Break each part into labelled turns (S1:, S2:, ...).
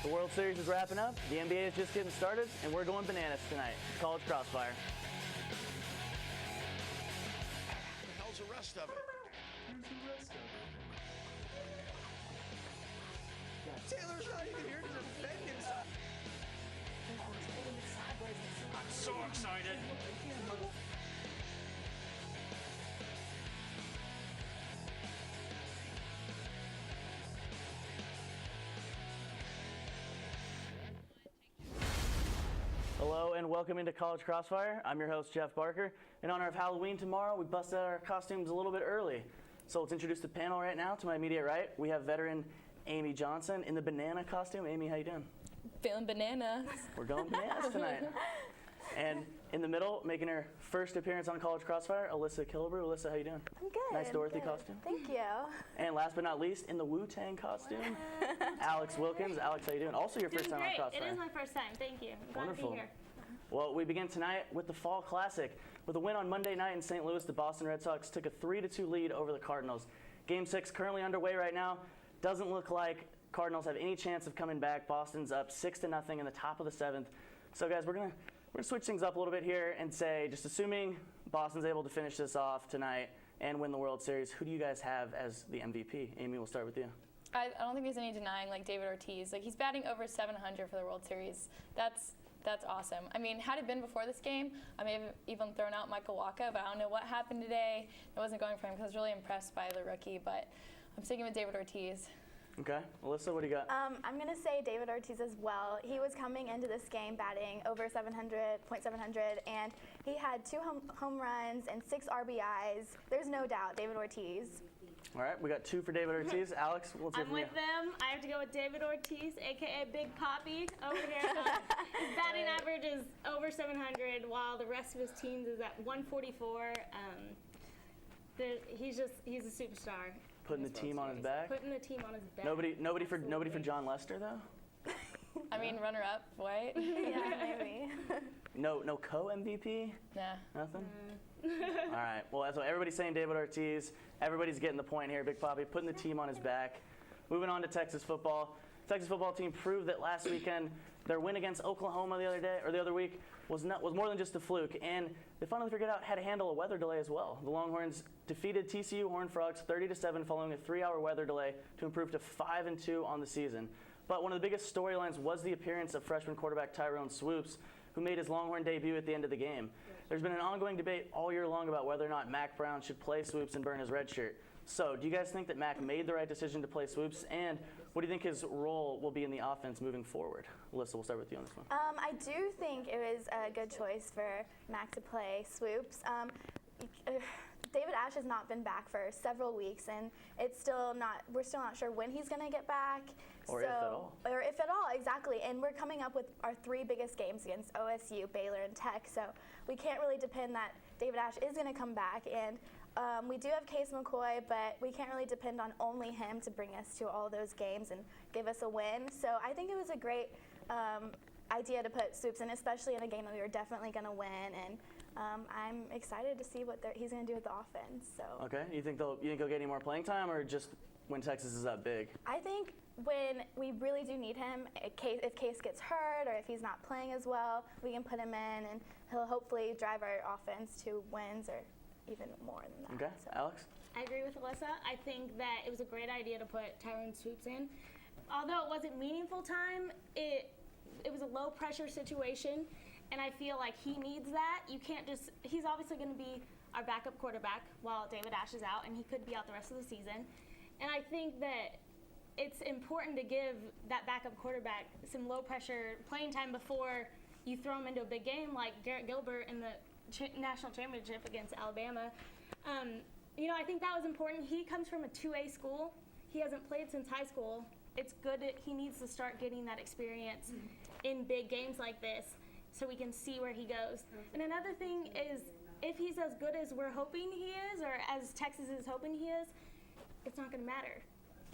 S1: The World Series is wrapping up, the NBA is just getting started, and we're going bananas tonight. College Crossfire.
S2: What the hell's the rest of it? Taylor's not even here to defend himself.
S3: I'm so excited.
S1: Hello and welcome into College Crossfire. I'm your host, Jeff Barker. In honor of Halloween tomorrow, we busted out our costumes a little bit early. So let's introduce the panel right now. To my immediate right, we have veteran Amy Johnson in the banana costume. Amy, how you doing?
S4: Feeling bananas.
S1: We're going bananas tonight. And in the middle, making her first appearance on College Crossfire, Alyssa Killebrew. Alyssa, how you doing?
S5: I'm good.
S1: Nice Dorothy
S5: good.
S1: costume.
S5: Thank you.
S1: And last but not least, in the Wu-Tang costume, Alex Wilkins. Alex, how you doing? Also your first time on Crossfire.
S6: It is my first time. Thank you. I'm glad
S1: Wonderful.
S6: to be here.
S1: Well, we begin tonight with the Fall Classic. With a win on Monday night in St. Louis, the Boston Red Sox took a 3-2 lead over the Cardinals. Game 6 currently underway right now. Doesn't look like Cardinals have any chance of coming back. Boston's up 6-0 in the top of the 7th. So guys, we're gonna switch things up a little bit here and say, just assuming Boston's able to finish this off tonight and win the World Series, who do you guys have as the MVP? Amy, we'll start with you.
S4: I don't think there's any denying David Ortiz. He's batting over 700 for the World Series. That's awesome. I mean, had it been before this game, I may have even thrown out Michael Wacha, but I don't know what happened today. It wasn't going for him because I was really impressed by the rookie, but I'm sticking with David Ortiz.
S1: Okay. Alyssa, what do you got?
S5: I'm going to say David Ortiz as well. He was coming into this game batting over 700, and he had 2 home runs and 6 RBIs. There's no doubt, David Ortiz.
S1: All right, we got 2 for David Ortiz. Alex, what's your
S6: I'm with them. I have to go with David Ortiz, a.k.a. Big Poppy, over here. His batting average is over 700, while the rest of his teams is at 144. He's a superstar.
S1: Putting the team on his back?
S6: Putting the team on his back.
S1: Nobody for John Lester, though?
S4: I mean, runner-up, right?
S5: Yeah, maybe.
S1: No co-MVP?
S4: Nah.
S1: Nothing? All right. Well, that's what everybody's saying, David Ortiz. Everybody's getting the point here. Big Poppy putting the team on his back. Moving on to Texas football. Texas football team proved that last weekend their win against Oklahoma the other week was more than just a fluke, and they finally figured out how to handle a weather delay as well. The Longhorns defeated TCU Horned Frogs 30-7 following a 3-hour weather delay to improve to 5-2 on the season. But one of the biggest storylines was the appearance of freshman quarterback Tyrone Swoops, who made his Longhorn debut at the end of the game. There's been an ongoing debate all year long about whether or not Mac Brown should play Swoops and burn his red shirt. So, do you guys think that Mac made the right decision to play Swoops, and what do you think his role will be in the offense moving forward? Alyssa, we'll start with you on this one.
S5: I do think it was a good choice for Mac to play Swoops. David Ash has not been back for several weeks, and we're still not sure when he's going to get back.
S1: Or if at all.
S5: Or if at all, exactly. And we're coming up with our 3 biggest games against OSU, Baylor, and Tech, so we can't really depend that David Ash is going to come back. And we do have Case McCoy, but we can't really depend on only him to bring us to all those games and give us a win. So I think it was a great idea to put Swoops in, especially in a game that we were definitely going to win. And I'm excited to see what he's going to do with the offense. So.
S1: Okay. You think he'll get any more playing time, or just when Texas is up big?
S5: I think when we really do need him, if Case gets hurt or if he's not playing as well, we can put him in, and he'll hopefully drive our offense to wins or even more than that.
S1: Okay.
S5: So.
S1: Alex?
S6: I agree with Alyssa. I think that it was a great idea to put Tyrone Swoops in. Although it wasn't meaningful time, it was a low-pressure situation, and I feel like he needs that. You can't just – he's obviously going to be our backup quarterback while David Ash is out, and he could be out the rest of the season. And I think that it's important to give that backup quarterback some low-pressure playing time before you throw him into a big game like Garrett Gilbert in the national championship against Alabama. I think that was important. He comes from a 2A school. He hasn't played since high school. It's good that he needs to start getting that experience in big games like this so we can see where he goes. And another thing is, if he's as good as we're hoping he is, or as Texas is hoping he is, it's not going to matter.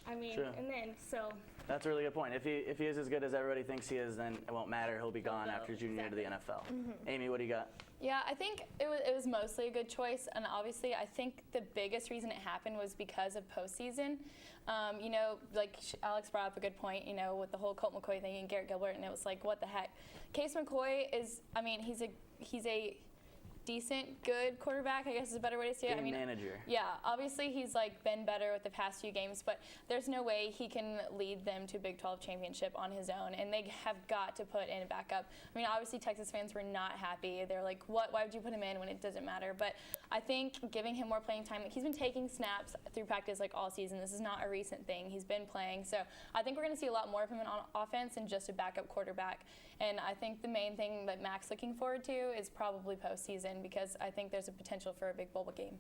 S6: I mean,
S1: True.
S6: and then so
S1: That's a really good point. If he is as good as everybody thinks he is, then it won't matter. He'll be gone
S6: go.
S1: after junior year to the
S6: Exactly.
S1: NFL. Amy, what do you got?
S4: Yeah, I think it was mostly a good choice, and obviously I think the biggest reason it happened was because of postseason. You know, like Alex brought up a good point, you know, with the whole Colt McCoy thing and Garrett Gilbert, and it was like, what the heck? Case McCoy is, I mean, he's a decent, good quarterback, I guess is a better way to say it.
S1: Game manager.
S4: Yeah, obviously he's like been better with the past few games, but there's no way he can lead them to a Big 12 championship on his own, and they have got to put in a backup. I mean, obviously Texas fans were not happy. They're like, what? Why would you put him in when it doesn't matter? But I think giving him more playing time, he's been taking snaps through practice like all season. This is not a recent thing. He's been playing, so I think we're going to see a lot more of him on offense than just a backup quarterback. And I think the main thing that Mac's looking forward to is probably postseason, because I think there's a potential for a big bowl game,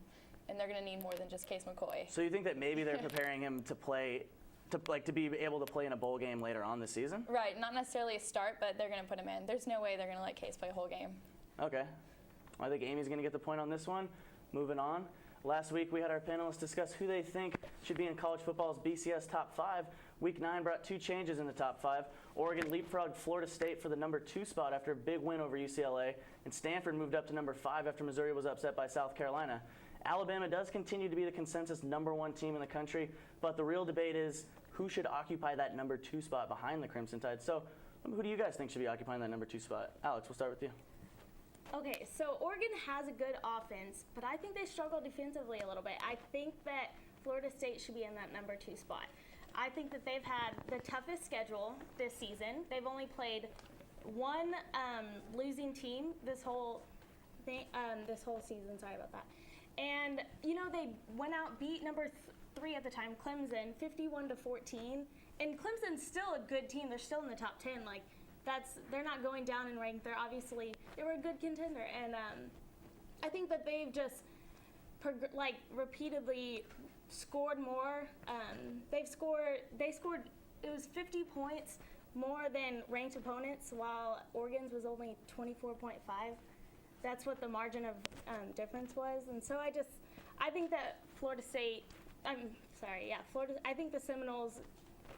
S4: and they're going to need more than just Case McCoy.
S1: So you think that maybe they're preparing him to play, to be able to play in a bowl game later on this season?
S4: Right, not necessarily a start, but they're going to put him in. There's no way they're going to let Case play a whole game.
S1: Okay. Well, I think Amy's going to get the point on this one. Moving on. Last week we had our panelists discuss who they think should be in college football's BCS top 5. Week 9 brought 2 changes in the top 5. Oregon leapfrogged Florida State for the number 2 spot after a big win over UCLA, and Stanford moved up to number 5 after Missouri was upset by South Carolina. Alabama does continue to be the consensus number 1 team in the country, but the real debate is who should occupy that number 2 spot behind the Crimson Tide. So who do you guys think should be occupying that number 2 spot? Alex, we'll start with you.
S6: Okay, so Oregon has a good offense, but I think they struggle defensively a little bit. I think that Florida State should be in that number 2 spot. I think that they've had the toughest schedule this season. They've only played one losing team this whole season. Sorry about that. And you know, they went out, beat number 3 at the time, Clemson, 51-14. And Clemson's still a good team. They're still in the top 10. Like, they're not going down in rank. They were a good contender. And I think that they've just repeatedly scored more. They scored, it was 50 points more than ranked opponents, while Oregon's was only 24.5. That's what the margin of difference was. And so I think that I think the Seminoles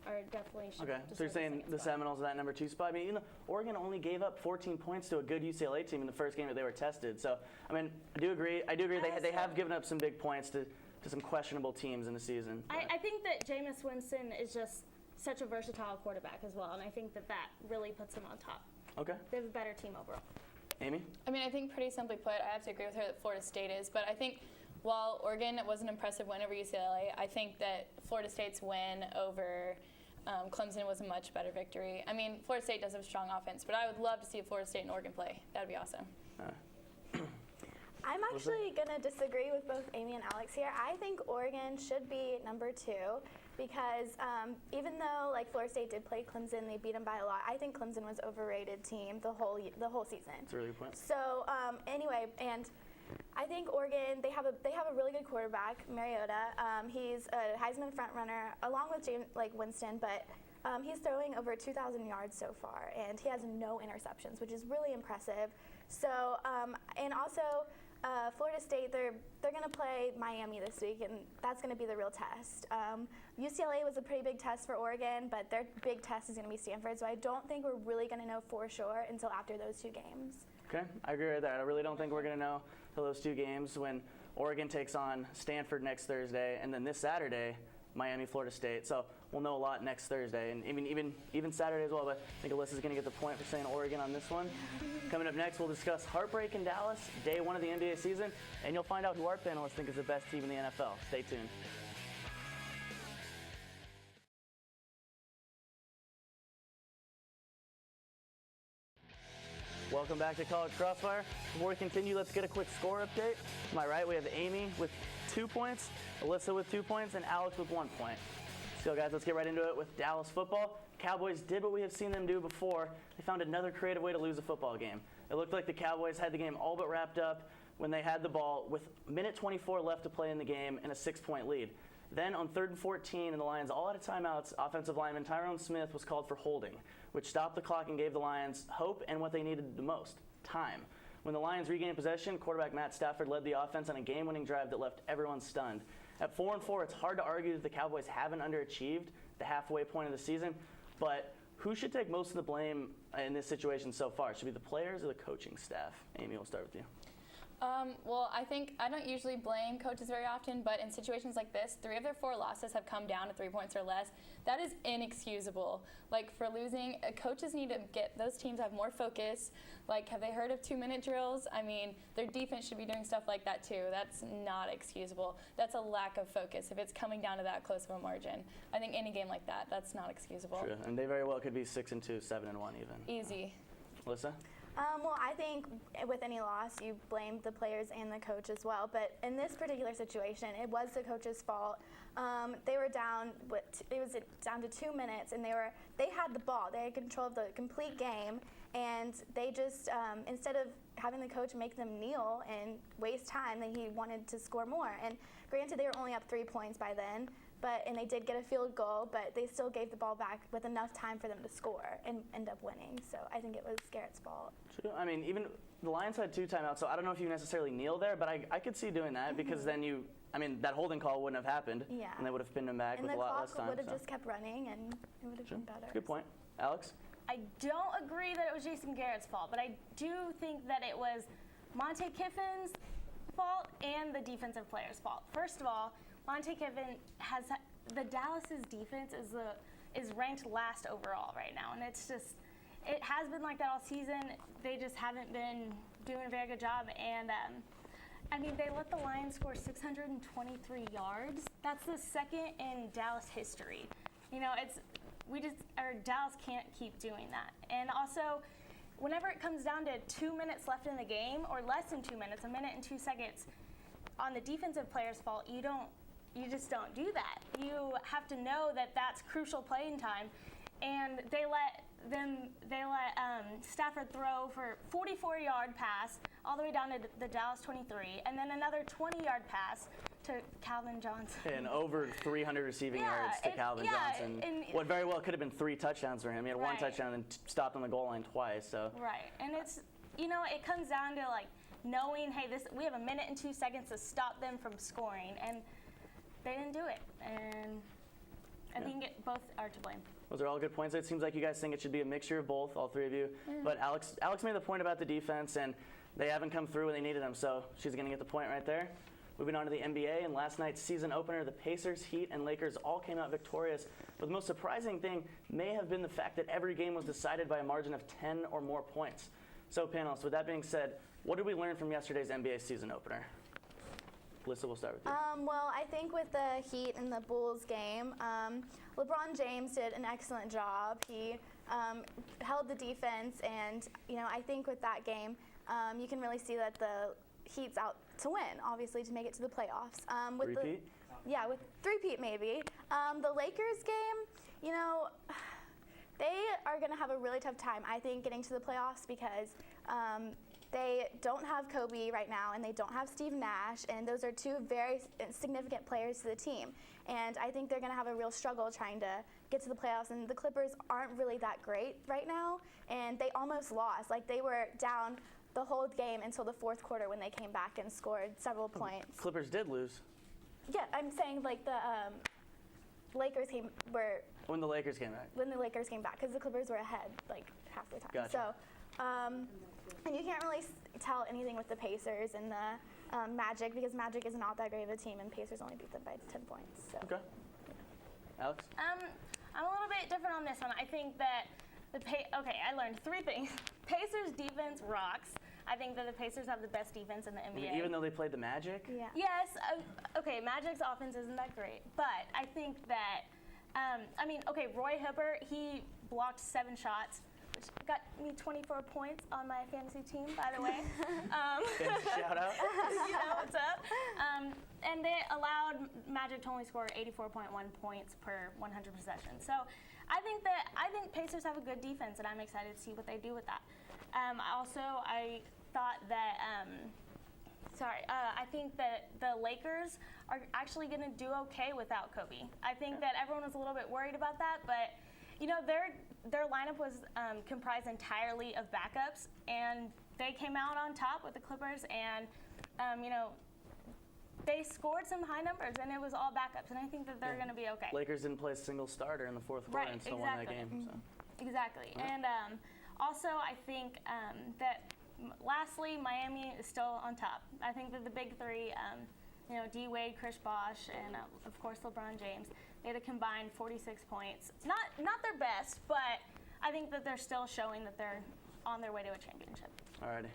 S6: are definitely should
S1: Okay,
S6: deserve
S1: so you're saying
S6: second
S1: the
S6: spot.
S1: Seminoles in that number 2 spot. I mean, Oregon only gave up 14 points to a good UCLA team in the first game that they were tested. So, I mean, I do agree. They have given up some big points to some questionable teams in the season.
S6: I think that Jameis Winston is just such a versatile quarterback as well, and I think that really puts them on top.
S1: Okay.
S6: They have a better team overall.
S1: Amy?
S4: I mean, I think pretty simply put, I have to agree with her that Florida State is, but I think while Oregon was an impressive win over UCLA, I think that Florida State's win over Clemson was a much better victory. I mean, Florida State does have a strong offense, but I would love to see Florida State and Oregon play. That would be awesome.
S5: I'm actually going to disagree with both Amy and Alex here. I think Oregon should be number 2 because even though Florida State did play Clemson, they beat them by a lot. I think Clemson was overrated team the whole season.
S1: That's a really good point.
S5: So anyway, and I think Oregon they have a really good quarterback, Mariota. He's a Heisman frontrunner along with Winston, but he's throwing over 2,000 yards so far, and he has no interceptions, which is really impressive. So and also. Florida State, they're going to play Miami this week, and that's going to be the real test. UCLA was a pretty big test for Oregon, but their big test is going to be Stanford, so I don't think we're really going to know for sure until after those 2 games.
S1: Okay, I agree with that. I really don't think we're going to know until those 2 games when Oregon takes on Stanford next Thursday, and then this Saturday, Miami, Florida State. So we'll know a lot next Thursday, and even Saturday as well. But I think Alyssa's going to get the point for saying Oregon on this one. Coming up next, we'll discuss heartbreak in Dallas, day 1 of the NBA season, and you'll find out who our panelists think is the best team in the NFL. Stay tuned. Welcome back to College Crossfire. Before we continue, let's get a quick score update. To my right, we have Amy with 2 points, Alyssa with 2 points, and Alex with 1 point. So guys, let's get right into it with Dallas football. Cowboys did what we have seen them do before. They found another creative way to lose a football game. It looked like the Cowboys had the game all but wrapped up when they had the ball with minute 24 left to play in the game and a 6-point lead. Then on 3rd and 14 and the Lions all out of timeouts, offensive lineman Tyrone Smith was called for holding, which stopped the clock and gave the Lions hope and what they needed the most, time. When the Lions regained possession, quarterback Matt Stafford led the offense on a game-winning drive that left everyone stunned. At 4-4, it's hard to argue that the Cowboys haven't underachieved the halfway point of the season, but who should take most of the blame in this situation so far? Should it be the players or the coaching staff? Amy, we'll start with you.
S4: Well, I think I don't usually blame coaches very often, but in situations like this, 3 of their 4 losses have come down to 3 points or less. That is inexcusable. Like, for losing, coaches need to get those teams to have more focus. Like, have they heard of 2-minute drills? I mean, their defense should be doing stuff like that too. That's not excusable. That's a lack of focus if it's coming down to that close of a margin. I think any game like that, that's not excusable.
S1: True, and they very well could be 6-2, 7-1 even.
S4: Easy.
S1: Alyssa?
S5: Well, I think with any loss, you blame the players and the coach as well. But in this particular situation, it was the coach's fault. They were down. It was down to 2 minutes, and they had the ball. They had control of the complete game, and they just instead of having the coach make them kneel and waste time, that he wanted to score more. And granted, they were only up 3 points by then. And they did get a field goal, but they still gave the ball back with enough time for them to score and end up winning. So I think it was Garrett's fault.
S1: True. I mean, even the Lions had 2 timeouts, so I don't know if you necessarily kneel there, but I could see doing that because then that holding call wouldn't have happened.
S5: Yeah.
S1: And they would have pinned him back with a lot less time.
S5: And the clock would have just kept running, and it would have been better.
S1: Good point. Alex?
S6: I don't agree that it was Jason Garrett's fault, but I do think that it was Monte Kiffin's fault and the defensive player's fault. First of all, Monte Kiffin the Dallas's defense is ranked last overall right now, and it has been like that all season. They just haven't been doing a very good job, and I mean, they let the Lions score 623 yards. That's the second in Dallas history. You know, Dallas can't keep doing that. And also, whenever it comes down to 2 minutes left in the game, or less than 2 minutes, 1 minute and 2 seconds, on the defensive player's fault, you just don't do that. You have to know that that's crucial playing time, and they let Stafford throw for 44-yard pass all the way down to the Dallas 23, and then another 20-yard pass to Calvin Johnson.
S1: And over 300 receiving yards to Calvin Johnson. What very well could have been 3 touchdowns for him. He had 1 touchdown and stopped on the goal line twice. So.
S6: Right, and it's it comes down to like knowing, hey, we have 1 minute and 2 seconds to stop them from scoring, and they didn't do it, and I think both are to blame.
S1: Those are all good points. It seems like you guys think it should be a mixture of both, all 3 of you. But Alex made the point about the defense, and they haven't come through when they needed them, so she's going to get the point right there. Moving on to the NBA, and last night's season opener, the Pacers, Heat, and Lakers all came out victorious. But the most surprising thing may have been the fact that every game was decided by a margin of 10 or more points. So, panelists, with that being said, what did we learn from yesterday's NBA season opener? Alyssa, we'll start with you.
S5: Well, I think with the Heat and the Bulls game, LeBron James did an excellent job. He held the defense, and I think with that game, you can really see that the Heat's out to win, obviously, to make it to the playoffs.
S1: Repeat?
S5: With three-peat maybe. The Lakers game, they are going to have a really tough time, I think, getting to the playoffs because they don't have Kobe right now, and they don't have Steve Nash, and those are 2 very significant players to the team. And I think they're going to have a real struggle trying to get to the playoffs, and the Clippers aren't really that great right now, and they almost lost. Like, they were down the whole game until the 4th quarter when they came back and scored several points.
S1: Clippers did lose.
S5: Yeah, I'm saying like the Lakers were...
S1: When the Lakers came back.
S5: When the Lakers came back, because the Clippers were ahead like half the time.
S1: Gotcha.
S5: So, and you can't really tell anything with the Pacers and the Magic, because Magic is not that great of a team, and Pacers only beat them by 10 points. So.
S1: Okay. Alex?
S6: I'm a little bit different on this one. I think that I learned 3 things. Pacers defense rocks. I think that the Pacers have the best defense in the NBA.
S1: Even though they played the Magic?
S5: Yeah.
S6: Yes. Okay, Magic's offense isn't that great, but I think that, Roy Hibbert, he blocked 7 shots, which got me 24 points on my fantasy team, by the way.
S1: Shout out.
S6: You know what's up. And they allowed Magic to only score 84.1 points per 100 possessions. So I think Pacers have a good defense, and I'm excited to see what they do with that. I thought that I think that the Lakers are actually going to do okay without Kobe. I think that everyone was a little bit worried about that, but their lineup was comprised entirely of backups, and they came out on top with the Clippers, and they scored some high numbers, and it was all backups, and I think that they're going to be okay.
S1: Lakers didn't play a single starter in the fourth quarter
S6: Right,
S1: and still won that
S6: exactly.
S1: game. So.
S6: Exactly. And also, I think that lastly, Miami is still on top. I think that the big three, D Wade, Chris Bosh, and of course LeBron James, they had a combined 46 points. Not their best, but I think that they're still showing that they're on their way to a championship.
S1: Alrighty.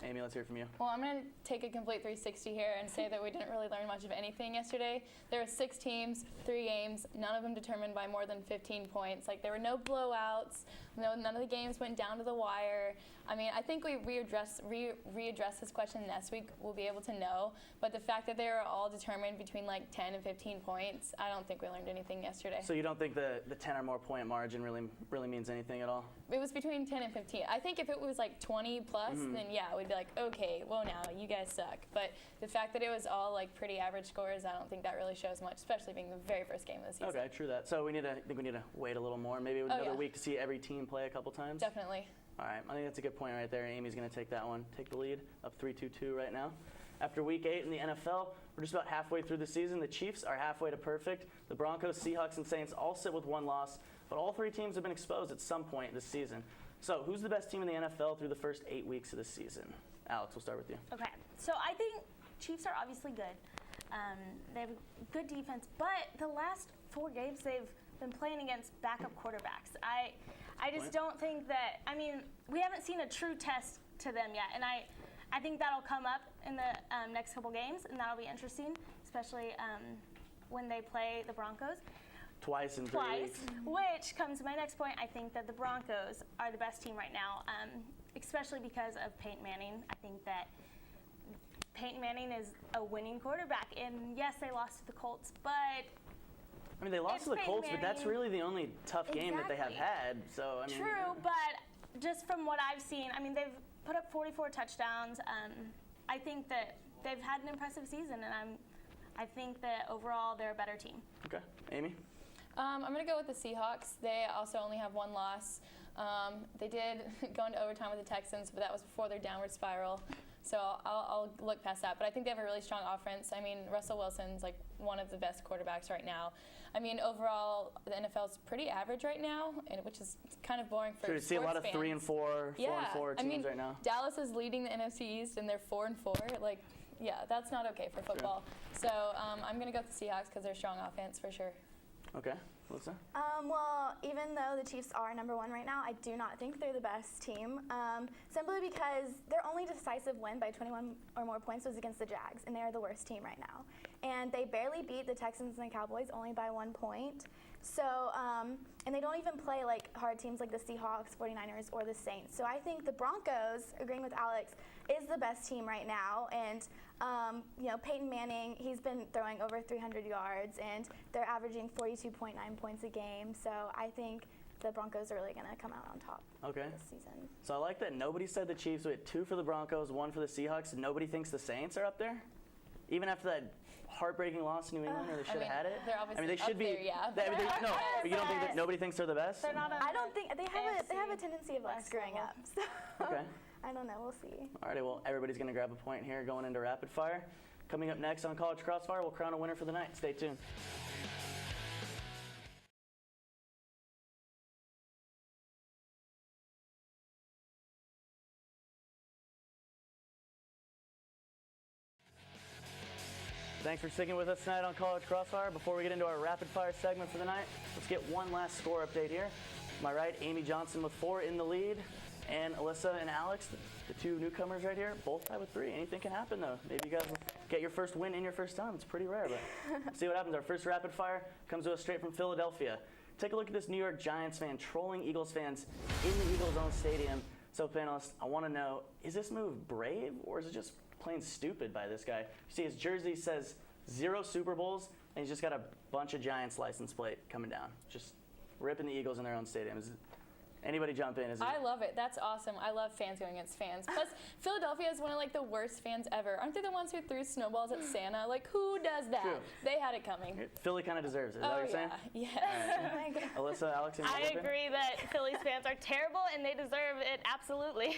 S1: Amy, let's hear from you.
S4: Well, I'm going to take a complete 360 here and say that we didn't really learn much of anything yesterday. There were 6 teams, 3 games, none of them determined by more than 15 points. Like, there were no blowouts. None of the games went down to the wire. I mean, I think we readdress this question next week. We'll be able to know. But the fact that they were all determined between like 10 and 15 points, I don't think we learned anything yesterday.
S1: So you don't think the 10 or more point margin really means anything at all?
S4: It was between 10 and 15. I think if it was like 20 plus, then yeah, we'd be like, okay, well now, you guys suck. But the fact that it was all like pretty average scores, I don't think that really shows much, especially being the very first game of the season.
S1: Okay, true that. So I think we need to wait a little more. Maybe another week to see every team play a couple times?
S4: Definitely.
S1: All right, I think that's a good point right there. Amy's going to take that one, take the lead, up 3-2 right now. After week 8 in the NFL, we're just about halfway through the season. The Chiefs are halfway to perfect. The Broncos, Seahawks, and Saints all sit with 1 loss, but all 3 teams have been exposed at some point this season. So who's the best team in the NFL through the first 8 weeks of the season? Alex, we'll start with you.
S6: Okay, so I think Chiefs are obviously good. They have good defense, but the last 4 games they've been playing against backup quarterbacks. I just don't think that, I mean, we haven't seen a true test to them yet, and I think that'll come up in the next couple games, and that'll be interesting, especially when they play the Broncos.
S1: Twice in 3 weeks.
S6: Which comes to my next point. I think that the Broncos are the best team right now, especially because of Peyton Manning. I think that Peyton Manning is a winning quarterback, and yes, they lost to the Colts, but
S1: I mean, they lost to the Colts, but that's really the only tough game that they have
S6: Exactly.
S1: had. So I mean,
S6: True, but just from what I've seen, I mean, they've put up 44 touchdowns. I think that they've had an impressive season, and I think that overall they're a better team.
S1: Okay, Amy.
S4: I'm going to go with the Seahawks. They also only have 1 loss. They did go into overtime with the Texans, but that was before their downward spiral. So I'll look past that. But I think they have a really strong offense. I mean, Russell Wilson's like one of the best quarterbacks right now. I mean, overall, the NFL's pretty average right now, which is kind of boring for
S1: Sure, you see a lot of
S4: fans.
S1: 3 and 4, 4 and 4 teams
S4: I mean,
S1: right now.
S4: Dallas is leading the NFC East, and they're 4 and 4. Like, yeah, that's not okay for football. So I'm going to go with the Seahawks because they're strong offense for sure.
S1: Okay, Melissa?
S5: Well, even though the Chiefs are number 1 right now, I do not think they're the best team. Simply because their only decisive win by 21 or more points was against the Jags, and they're the worst team right now. And they barely beat the Texans and the Cowboys, only by 1 point. So, and they don't even play like hard teams like the Seahawks, 49ers, or the Saints. So I think the Broncos, agreeing with Alex, is the best team right now. And Peyton Manning, he's been throwing over 300 yards, and they're averaging 42.9 points a game. So I think the Broncos are really going to come out on top this season.
S1: So I like that nobody said the Chiefs. We had 2 for the Broncos, 1 for the Seahawks. Nobody thinks the Saints are up there? Even after that heartbreaking loss to New England, where they should have had it?
S4: They're obviously
S1: they should
S4: up
S1: be.
S4: there, yeah.
S1: But you don't think that nobody thinks they're the best?
S6: They're not.
S5: I don't think they have a tendency of like screwing
S6: level.
S5: up. So
S1: Okay.
S5: I don't know. We'll see.
S1: Alrighty, well, everybody's going to grab a point here going into rapid fire. Coming up next on College Crossfire, we'll crown a winner for the night. Stay tuned. Thanks for sticking with us tonight on College Crossfire. Before we get into our rapid fire segment for the night, let's get one last score update here. To my right, Amy Johnson with 4 in the lead, and Alyssa and Alex, the 2 newcomers right here, both tied with 3. Anything can happen though. Maybe you guys will get your first win in your first time. It's pretty rare, but see what happens. Our first rapid fire comes to us straight from Philadelphia. Take a look at this New York Giants fan trolling Eagles fans in the Eagles' own stadium. So panelists, I want to know, is this move brave or is it just plain stupid by this guy? You see his jersey says 0 Super Bowls, and he's just got a bunch of Giants license plate coming down. Just ripping the Eagles in their own stadium. Anybody jump in?
S4: I love it. That's awesome. I love fans going against fans. Plus, Philadelphia is one of like the worst fans ever. Aren't they the ones who threw snowballs at Santa? Like, who does that?
S1: True.
S4: They had it coming.
S1: Philly kind of deserves it. Is that what you're saying?
S4: Yes.
S5: Oh my God.
S1: Alyssa, Alex,
S6: I agree that Phillies fans are terrible, and they deserve it absolutely.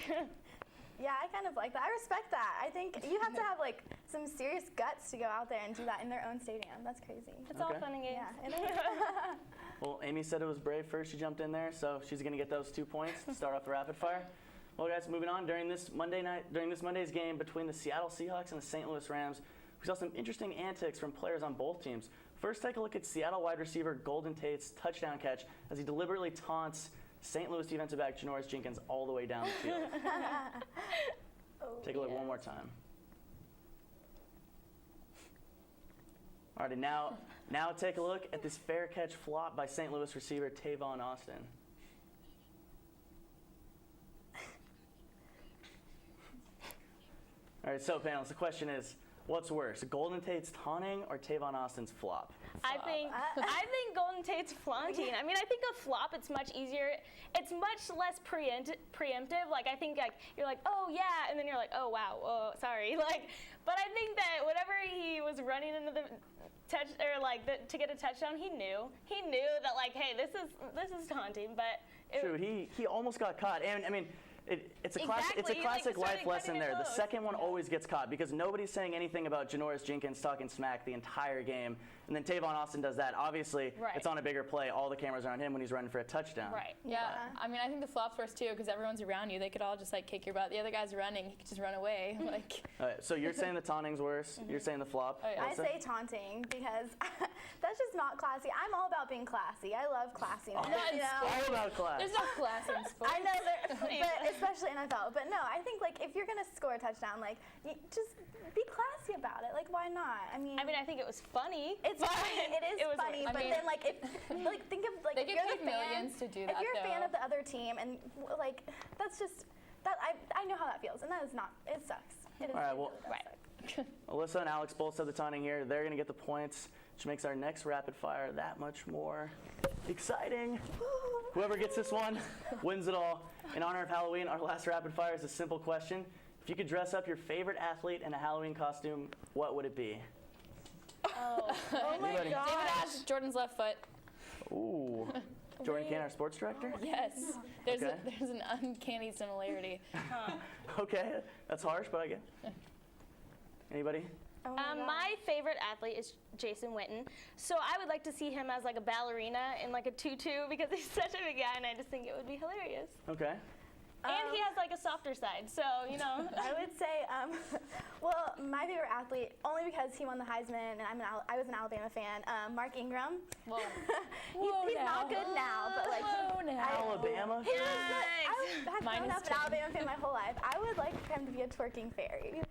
S5: Yeah, I kind of like that. I respect that. I think you have to have like some serious guts to go out there and do that in their own stadium. That's crazy.
S6: It's all
S1: Okay.
S6: fun and games.
S5: Yeah, it is.
S1: Well, Amy said it was brave first. She jumped in there, so she's going to get those 2 points to start off the rapid fire. Well, guys, moving on. During this Monday's game between the Seattle Seahawks and the St. Louis Rams, we saw some interesting antics from players on both teams. First, take a look at Seattle wide receiver Golden Tate's touchdown catch as he deliberately taunts St. Louis defensive back Janoris Jenkins all the way down the field. Take a look one more time. All right, and now take a look at this fair catch flop by St. Louis receiver Tavon Austin. All right, so panelists, the question is, what's worse, Golden Tate's taunting or Tavon Austin's flop?
S6: I think Golden Tate's flaunting. I mean, I think a flop, it's much easier. It's much less preemptive. Like, I think like you're like, oh yeah, and then you're like, oh wow, oh sorry. Like, but I think that whenever he was running into the to get a touchdown, he knew that like, hey, this is taunting. But
S1: True, he almost got caught, and I mean. It's a
S6: Exactly.
S1: classic
S6: Like,
S1: life lesson
S6: cutting it
S1: there. The
S6: close.
S1: second one always gets caught because nobody's saying anything about Janoris Jenkins talking smack the entire game, and then Tavon Austin does that. Obviously,
S6: Right.
S1: it's on a bigger play. All the cameras are on him when he's running for a touchdown.
S6: right.
S4: Yeah, I mean, I think the flop's worse too because everyone's around you. They could all just like kick your butt. The other guy's running, he could just run away. Like,
S1: All right, so you're saying the taunting's worse. You're saying the flop.
S4: Oh, yeah.
S5: I
S1: Melissa?
S5: say taunting because that's just not classy. I'm all about being classy. I love classiness.
S4: Not in
S5: you know?
S4: sports.
S1: All about class.
S4: there's no class in sports.
S5: I know, but especially NFL. But no, I think like if you're gonna score a touchdown, like just be classy about it. Like why not? I mean,
S6: I think it was funny.
S5: it's
S6: but
S5: funny. It is
S6: was
S5: funny.
S4: I
S5: but
S4: mean-
S5: then like if like think of like
S4: They
S5: if
S4: get
S5: you're
S4: paid
S5: the fan,
S4: millions to do
S5: if
S4: that,
S5: you're a fan
S4: though.
S5: of the other team and like that's just that I know how that feels and that is not. It sucks. It is.
S1: All right,
S5: it
S1: well-
S5: really does suck.
S1: Alyssa and Alex both said the taunting here. They're going to get the points, which makes our next rapid fire that much more exciting. Whoever gets this one wins it all. In honor of Halloween, our last rapid fire is a simple question. If you could dress up your favorite athlete in a Halloween costume, what would it be?
S5: Oh my
S1: Anybody?
S5: god.
S4: David Ash, Jordan's left foot.
S1: Ooh. Jordan Cann, our sports director?
S4: Yes, there's
S1: Okay.
S4: there's an uncanny similarity.
S1: Okay, that's harsh, but I get. Anybody?
S5: Oh my god.
S6: My favorite athlete is Jason Witten. So I would like to see him as like a ballerina in like a tutu because he's such a big guy and I just think it would be hilarious.
S1: Okay.
S6: And he has like a softer side, so you know.
S5: I would say, well, my favorite athlete, only because he won the Heisman and I was an Alabama fan, Mark Ingram.
S4: Whoa.
S5: He's not good now, but like
S4: Whoa now.
S1: Alabama?
S5: he was good. I have
S4: Mine
S5: grown
S4: is
S5: up an
S4: 10.
S5: Alabama fan my whole life. I would like for him to be a twerking fairy.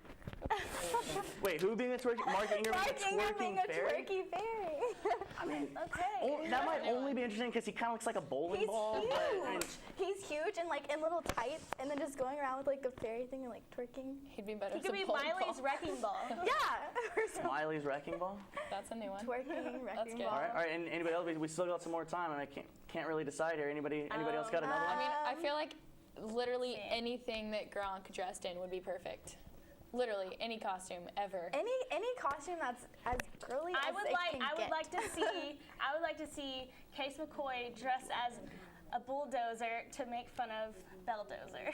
S1: Wait, who being a twerking? Mark Ingram
S5: Mark
S1: being a
S5: Ingram being
S1: twerking
S5: a
S1: fairy?
S5: twerky fairy.
S1: I mean,
S5: Okay.
S1: that might only be interesting because he kind of looks like a bowling
S5: He's
S1: ball.
S5: huge.
S1: But, I mean,
S5: He's huge and like in little tights, and then just going around with like a fairy thing and like twerking.
S4: He'd be better
S6: He
S4: as
S6: could
S4: a
S6: be
S4: bowling
S6: Miley's
S4: ball.
S6: wrecking ball.
S5: Yeah. Or some
S1: Miley's wrecking ball.
S4: That's a new one.
S5: twerking, wrecking
S4: good.
S5: ball.
S1: All right, and anybody else? We still got some more time, and I can't really decide here. Anybody else got another
S4: I
S1: one?
S4: mean, I feel like literally anything that Gronk dressed in would be perfect. Literally any costume ever.
S5: Any costume that's as girly
S6: I
S5: as
S6: would
S5: it
S6: like
S5: can
S6: I would
S5: get.
S6: like to see Case McCoy dressed as a bulldozer to make fun of Belldozer.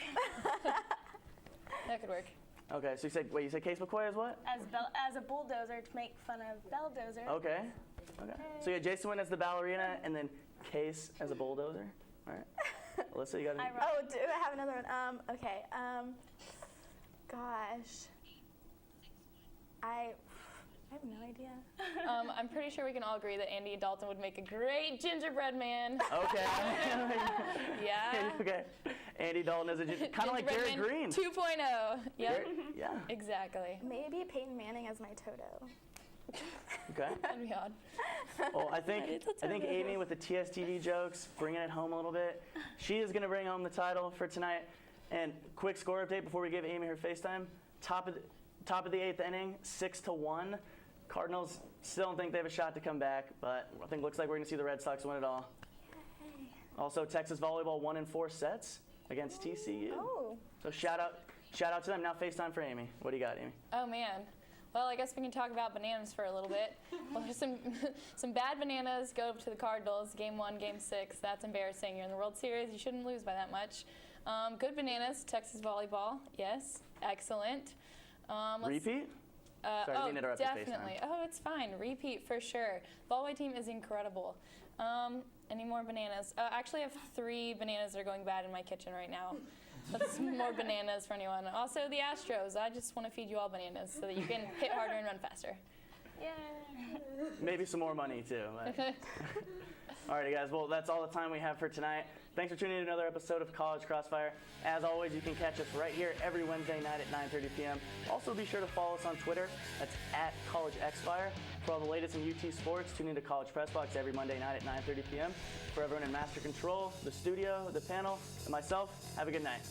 S4: That could work.
S1: Okay, so you said Case McCoy is what?
S6: as a bulldozer to make fun of Belldozer.
S1: Okay. So yeah, Jason Wynn as the ballerina, and then Case as a bulldozer. All right. Alyssa, you got any?
S5: Oh, do I have another one? Okay. Gosh. I have no idea.
S4: I'm pretty sure we can all agree that Andy Dalton would make a great gingerbread man.
S1: Okay.
S4: Yeah.
S1: Okay. Andy Dalton is kind of like Garrett
S4: Gingerbread
S1: Green.
S4: Man 2.0. Yep.
S1: Yeah.
S4: Exactly.
S5: Maybe Peyton Manning as my Toto.
S1: Okay.
S4: That'd be odd.
S1: Well, I think Amy with the TSTV jokes, bringing it home a little bit. She is going to bring home the title for tonight. And quick score update before we give Amy her FaceTime. Top of the 8th inning, 6-1. Cardinals still don't think they have a shot to come back, but I think looks like we're going to see the Red Sox win it all. Also, Texas volleyball won in 4 sets against TCU.
S5: Oh.
S1: So shout out to them. Now FaceTime for Amy. What do you got, Amy?
S4: Oh man. Well, I guess we can talk about bananas for a little bit. Well, there's some bad bananas go to the Cardinals. Game 1, Game 6. That's embarrassing. You're in the World Series. You shouldn't lose by that much. Good bananas, Texas volleyball. Yes, excellent.
S1: Repeat? Sorry, I didn't interrupt your FaceTime.
S4: Definitely. Oh, it's fine. Repeat for sure. Volleyball team is incredible. Any more bananas? Actually, I have 3 bananas that are going bad in my kitchen right now. That's more bananas for anyone. Also, the Astros. I just want to feed you all bananas so that you can hit harder and run faster.
S6: Yeah.
S1: Maybe some more money, too. Alrighty, guys. Well, that's all the time we have for tonight. Thanks for tuning in to another episode of College Crossfire. As always, you can catch us right here every Wednesday night at 9:30 p.m. Also, be sure to follow us on Twitter. That's @CollegeXFire. For all the latest in UT sports, tune into College Press Box every Monday night at 9:30 p.m. For everyone in Master Control, the studio, the panel, and myself, have a good night.